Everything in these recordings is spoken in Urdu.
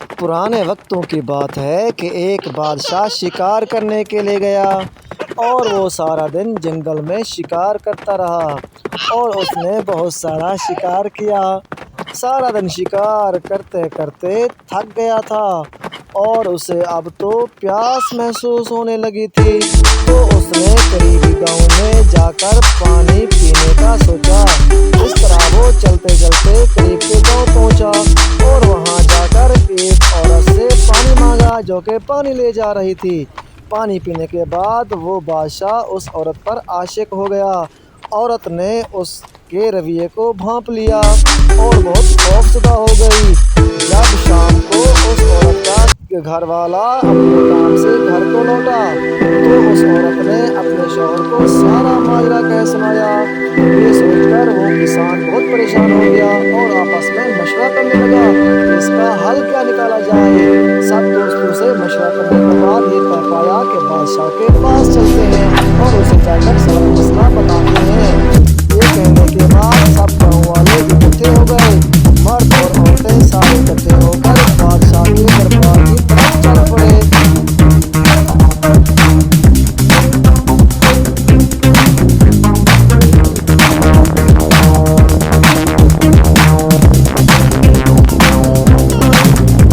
پرانے وقتوں کی بات ہے کہ ایک بادشاہ شکار کرنے کے لیے گیا اور وہ سارا دن جنگل میں شکار کرتا رہا اور اس نے بہت سارا شکار کیا۔ سارا دن شکار کرتے کرتے تھک گیا تھا اور اسے اب تو پیاس محسوس ہونے لگی تھی، تو اس نے قریبی گاؤں میں جا کر پانی پینے کا سوچا۔ اس طرح وہ چلتے چلتے قریب کے گاؤں پہنچا اور وہاں جا کر ایک عورت سے پانی مانگا جو کہ پانی لے جا رہی تھی۔ پانی پینے کے بعد وہ بادشاہ اس عورت پر عاشق ہو گیا۔ عورت نے اس کے رویے کو بھانپ لیا اور بہت خوفزدہ ہو گئی۔ جب شام کو اس عورت کا گھر والا اپنے کام سے گھر کو لوٹا تو اس عورت نے اپنے شوہر کو سارا ماجرا کہہ سنایا۔ یہ سوچ کر وہ کسان بہت پریشان ہو گیا اور آپس میں مشورہ کرنے لگا کہ اس کا حل کیا نکالا جائے۔ سب دوستوں سے مشورہ کرنے کے بعد یہ طے پایا کہ بادشاہ کے پاس چلتے ہیں اور اسے جا کر سارا مسئلہ بتاتے ہیں۔ یہ کہنے کے بعد سب گاؤں والے اکٹھے ہو گئے۔ مرد اور عورتیں سارے اکٹھے ہو کر بادشاہ کے دربار کی طرف چل پڑے۔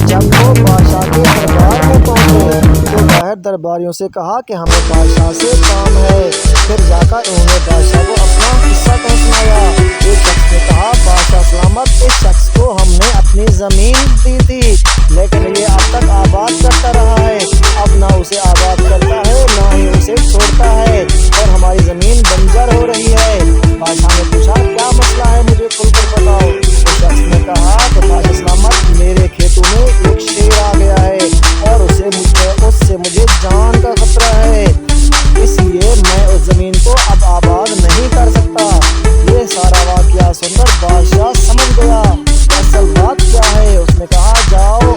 جب وہ بادشاہ کے دربار میں پہنچے تو باہر درباریوں سے کہا کہ ہمیں بادشاہ سے کام ہے۔ پھر جا کر انہوں نے بادشاہ کو اپنا قصہ کہہ سنایا۔ ایک شخص نے کہا، بادشاہ سلامت، اس شخص کو ہم نے اپنی زمین دی تھی لیکن یہ اب تک آباد کرتا رہا ہے، اب نہ اسے آباد کرتا ہے نہ ہی اسے چھوڑتا ہے اور ہماری زمین بنجر ہو رہی ہے۔ بادشاہ نے پوچھا، کیا مسئلہ ہے، مجھے کھل کر بتاؤ۔ اس شخص نے کہا کہ بادشاہ سلامت، میرے کھیتوں میں ایک شیر آ گیا ہے اور اس سے مجھے جان کا خطرہ ہے، اس لیے میں اس زمین کو اب آباد نہیں کر سکتا۔ یہ سارا واقعہ سن کر بادشاہ سمجھ گیا کہ اصل بات کیا ہے۔ اس نے کہا، جاؤ